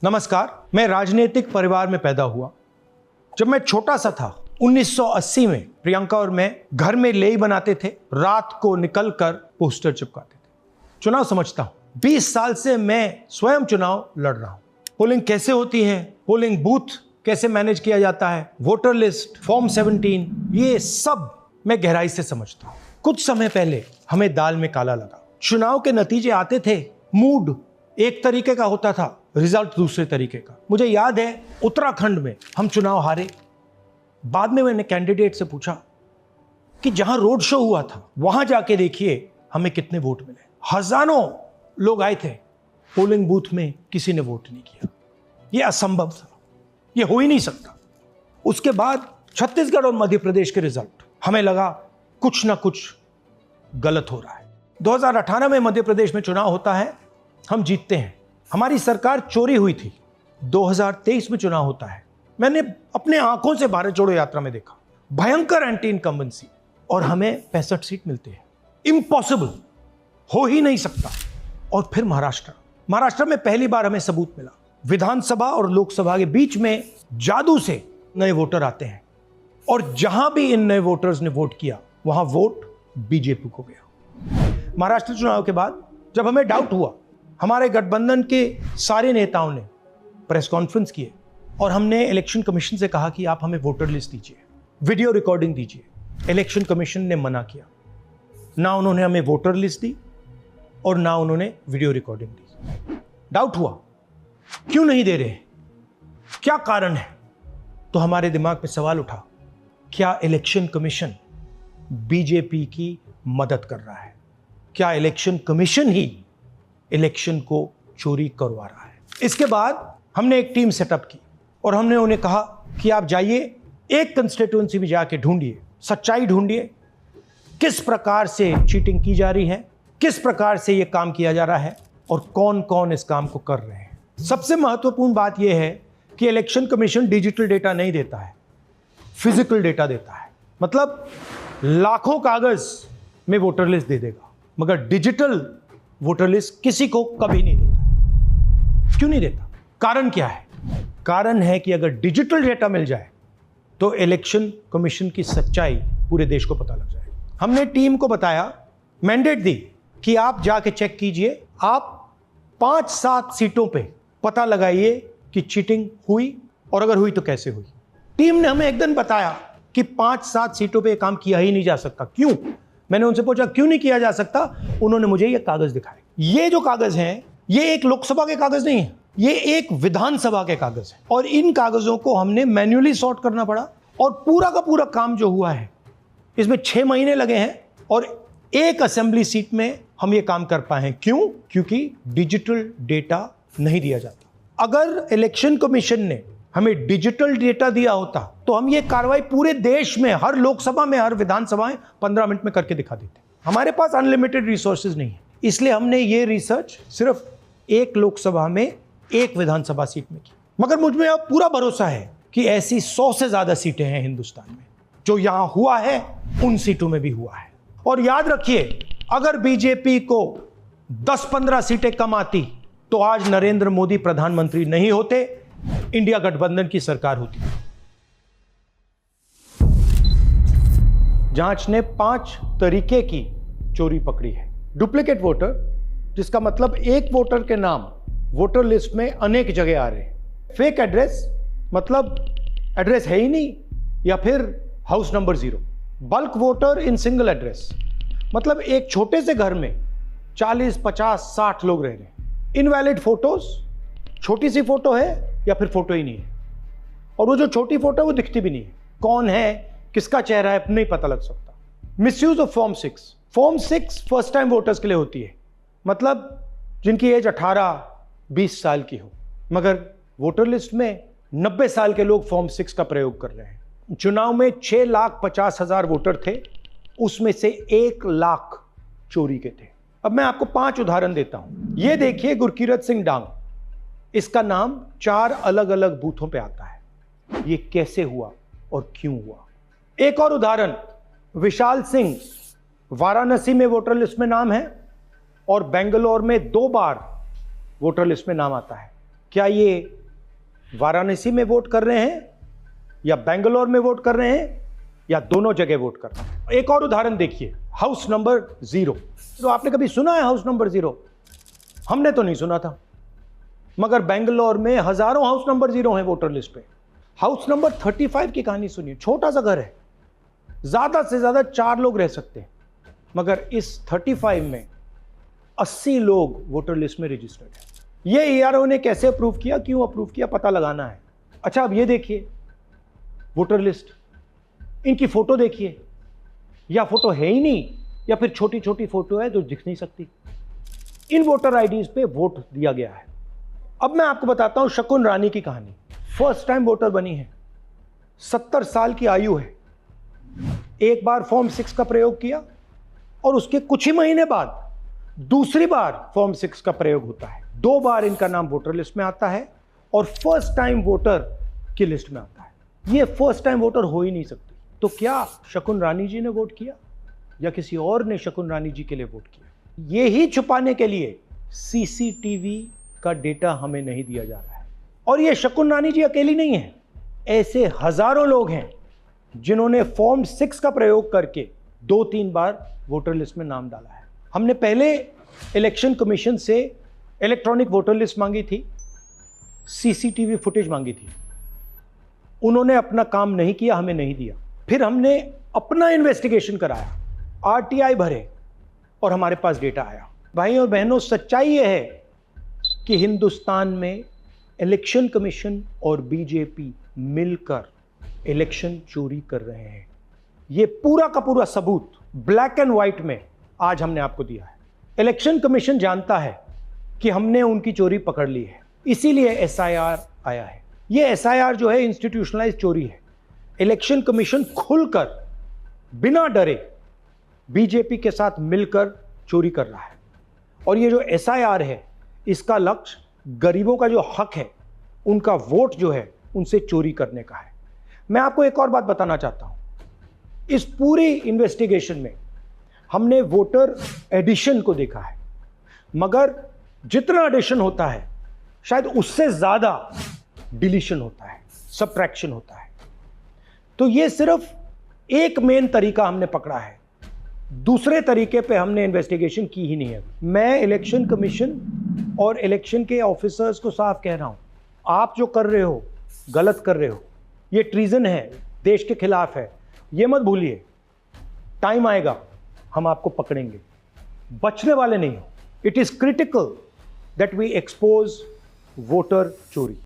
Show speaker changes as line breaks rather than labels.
नमस्कार। मैं राजनीतिक परिवार में पैदा हुआ। जब मैं छोटा सा था 1980 में प्रियंका और मैं घर में लेई बनाते थे, रात को निकलकर पोस्टर चिपकाते थे। चुनाव समझता हूं। 20 साल से मैं स्वयं चुनाव लड़ रहा हूं। पोलिंग कैसे होती है, पोलिंग बूथ कैसे मैनेज किया जाता है, वोटर लिस्ट, फॉर्म 17, ये सब मैं गहराई से समझता हूं। कुछ समय पहले हमें दाल में काला लगा। चुनाव के नतीजे आते थे, मूड एक तरीके का होता था, रिजल्ट दूसरे तरीके का। मुझे याद है उत्तराखंड में हम चुनाव हारे। बाद में मैंने कैंडिडेट से पूछा कि जहां रोड शो हुआ था वहां जाके देखिए हमें कितने वोट मिले। हजारों लोग आए थे, पोलिंग बूथ में किसी ने वोट नहीं किया। यह असंभव था, यह हो ही नहीं सकता। उसके बाद छत्तीसगढ़ और मध्य प्रदेश के रिजल्ट, हमें लगा कुछ ना कुछ गलत हो रहा है। 2018 में मध्य प्रदेश में चुनाव होता है, हम जीतते हैं। हमारी सरकार चोरी हुई थी। 2023 में चुनाव होता है, मैंने अपने आंखों से भारत जोड़ो यात्रा में देखा, भयंकर एंटी इनकम्बेंसी, और हमें 65 सीट मिलते हैं। इम्पॉसिबल, हो ही नहीं सकता। और फिर महाराष्ट्र में पहली बार हमें सबूत मिला। विधानसभा और लोकसभा के बीच में जादू से नए वोटर आते हैं, और जहां भी इन नए वोटर्स ने वोट किया वहां वोट बीजेपी को गया। महाराष्ट्र चुनाव के बाद जब हमें डाउट हुआ, हमारे गठबंधन के सारे नेताओं ने प्रेस कॉन्फ्रेंस किए और हमने इलेक्शन कमीशन से कहा कि आप हमें वोटर लिस्ट दीजिए, वीडियो रिकॉर्डिंग दीजिए। इलेक्शन कमीशन ने मना किया। ना उन्होंने हमें वोटर लिस्ट दी और ना उन्होंने वीडियो रिकॉर्डिंग दी। डाउट हुआ, क्यों नहीं दे रहे, क्या कारण है? तो हमारे दिमाग में सवाल उठा, क्या इलेक्शन कमीशन बीजेपी की मदद कर रहा है? क्या इलेक्शन कमीशन ही इलेक्शन को चोरी करवा रहा है? इसके बाद हमने एक टीम सेटअप की और हमने उन्हें कहा कि आप जाइए, एक कंस्टिट्यूएंसी में जाके ढूंढिए, सच्चाई ढूंढिए, किस प्रकार से चीटिंग की जा रही है, किस प्रकार से यह काम किया जा रहा है और कौन कौन इस काम को कर रहे हैं। सबसे महत्वपूर्ण बात यह है कि इलेक्शन कमीशन डिजिटल डेटा नहीं देता है, फिजिकल डेटा देता है। मतलब लाखों कागज में वोटर लिस्ट दे देगा, मगर डिजिटल वोटर लिस्ट किसी को कभी नहीं देता। क्यों नहीं देता? कारण क्या है? कारण है कि अगर डिजिटल डेटा मिल जाए तो इलेक्शन कमीशन की सच्चाई पूरे देश को पता लग जाए। हमने टीम को बताया, मैंडेट दी कि आप जाके चेक कीजिए, आप 5-7 सीटों पे पता लगाइए कि चीटिंग हुई, और अगर हुई तो कैसे हुई। टीम ने हमें एक दिन बताया कि 5-7 सीटों पे काम किया ही नहीं जा सकता। क्यों? मैंने उनसे पूछा क्यों नहीं किया जा सकता। उन्होंने मुझे ये कागज दिखाए। ये जो कागज हैं, ये एक लोकसभा के कागज नहीं है, ये एक विधानसभा के कागज है, और इन कागजों को हमने मैन्युअली सॉर्ट करना पड़ा। और पूरा का पूरा काम जो हुआ है, इसमें 6 महीने लगे हैं, और एक असेंबली सीट में हम ये काम कर पाए हैं। क्यों? क्योंकि डिजिटल डेटा नहीं दिया जाता। अगर इलेक्शन कमीशन ने हमें डिजिटल डेटा दिया होता तो हम ये कार्रवाई पूरे देश में, हर लोकसभा में, हर विधानसभा में 15 मिनट में करके दिखा देते। हमारे पास अनलिमिटेड रिसोर्सेज नहीं है, इसलिए हमने ये रिसर्च सिर्फ एक लोकसभा में, एक विधानसभा सीट में की। मगर मुझ में अब पूरा भरोसा है कि ऐसी 100 से ज्यादा सीटें हैं हिंदुस्तान में। जो यहां हुआ है उन सीटों में भी हुआ है। और याद रखिए, अगर बीजेपी को 10-15 सीटें कम आती तो आज नरेंद्र मोदी प्रधानमंत्री नहीं होते, इंडिया गठबंधन की सरकार होती। जांच ने 5 तरीके की चोरी पकड़ी है। डुप्लीकेट वोटर, जिसका मतलब एक वोटर के नाम वोटर लिस्ट में अनेक जगह आ रहे हैं। फेक एड्रेस, मतलब एड्रेस है ही नहीं, या फिर house number 0। Bulk voter in single address, मतलब एक छोटे से घर में 40, 50, 60 लोग रह रहे हैं। इनवैलिड फोटोज, छोटी सी फोटो है या फिर फोटो ही नहीं है, और वो जो छोटी फोटो है वो दिखती भी नहीं है। कौन है, किसका चेहरा है, नहीं पता लग सकता। Misuse of form 6। Form 6 first time voters के लिए होती है, मतलब जिनकी एज 18-20 साल की हो, मगर वोटर लिस्ट में 90 साल के लोग फॉर्म 6 का प्रयोग कर रहे हैं। चुनाव में 6,50,000 वोटर थे, उसमें से 1 लाख चोरी के थे। अब मैं आपको 5 उदाहरण देता हूं। ये देखिए, गुरकीरत सिंह डांग, इसका नाम 4 अलग अलग बूथों पे आता है। ये कैसे हुआ और क्यों हुआ? एक और उदाहरण, विशाल सिंह, वाराणसी में वोटर लिस्ट में नाम है और बेंगलोर में 2 बार वोटर लिस्ट में नाम आता है। क्या ये वाराणसी में वोट कर रहे हैं या बेंगलोर में वोट कर रहे हैं या दोनों जगह वोट कर रहे हैं? एक और उदाहरण देखिए, हाउस नंबर 0। तो आपने कभी सुना है हाउस नंबर 0? हमने तो नहीं सुना था, मगर बेंगलोर में हजारों हाउस नंबर 0 हैं वोटर लिस्ट पे। हाउस नंबर 35 की कहानी सुनिए। छोटा सा घर है, ज्यादा से ज्यादा 4 लोग रह सकते हैं, मगर इस 35 में 80 लोग वोटर लिस्ट में रजिस्टर्ड हैं। ये ईआरओ ने कैसे अप्रूव किया, क्यों अप्रूव किया, पता लगाना है। अच्छा, अब ये देखिए वोटर लिस्ट, इनकी फोटो देखिए, या फोटो है ही नहीं या फिर छोटी छोटी फोटो है जो दिख नहीं सकती। इन वोटर आईडीज पे वोट दिया गया है। अब मैं आपको बताता हूं शकुन रानी की कहानी। फर्स्ट टाइम वोटर बनी है, 70 साल की आयु है। एक बार फॉर्म 6 का प्रयोग किया और उसके कुछ ही महीने बाद दूसरी बार फॉर्म 6 का प्रयोग होता है। 2 बार इनका नाम वोटर लिस्ट में आता है और फर्स्ट टाइम वोटर की लिस्ट में आता है। ये फर्स्ट टाइम वोटर हो ही नहीं सकती। तो क्या शकुन रानी जी ने वोट किया या किसी और ने शकुन रानी जी के लिए वोट किया? ये ही छुपाने के लिए सीसीटीवी का डेटा हमें नहीं दिया जा रहा है। और ये शकुन रानी जी अकेली नहीं है, ऐसे हजारों लोग हैं जिन्होंने फॉर्म 6 का प्रयोग करके 2-3 बार वोटर लिस्ट में नाम डाला है। हमने पहले इलेक्शन कमीशन से इलेक्ट्रॉनिक वोटर लिस्ट मांगी थी, सीसीटीवी फुटेज मांगी थी। उन्होंने अपना काम नहीं किया, हमें नहीं दिया। फिर हमने अपना इन्वेस्टिगेशन कराया, आरटीआई भरे और हमारे पास डेटा आया। भाई और बहनों, सच्चाई यह है कि हिंदुस्तान में इलेक्शन कमीशन और बीजेपी मिलकर इलेक्शन चोरी कर रहे हैं। यह पूरा का पूरा सबूत ब्लैक एंड व्हाइट में आज हमने आपको दिया है। इलेक्शन कमीशन जानता है कि हमने उनकी चोरी पकड़ ली है, इसीलिए एसआईआर आया है। यह एसआईआर जो है इंस्टीट्यूशनलाइज चोरी है। इलेक्शन कमीशन खुलकर बिना डरे बीजेपी के साथ मिलकर चोरी कर रहा है। और ये जो एसआईआर है, इसका लक्ष्य गरीबों का जो हक है, उनका वोट जो है, उनसे चोरी करने का है। मैं आपको एक और बात बताना चाहता हूं। इस पूरी इन्वेस्टिगेशन में हमने वोटर एडिशन को देखा है, मगर जितना एडिशन होता है शायद उससे ज्यादा डिलीशन होता है, सबट्रैक्शन होता है। तो ये सिर्फ एक मेन तरीका हमने पकड़ा है, दूसरे तरीके पे हमने इन्वेस्टिगेशन की ही नहीं है। मैं इलेक्शन कमीशन और इलेक्शन के ऑफिसर्स को साफ कह रहा हूं, आप जो कर रहे हो गलत कर रहे हो, ये ट्रीजन है, देश के खिलाफ है। ये मत भूलिए, टाइम आएगा हम आपको पकड़ेंगे, बचने वाले नहीं हो। It is critical that we expose voter चोरी।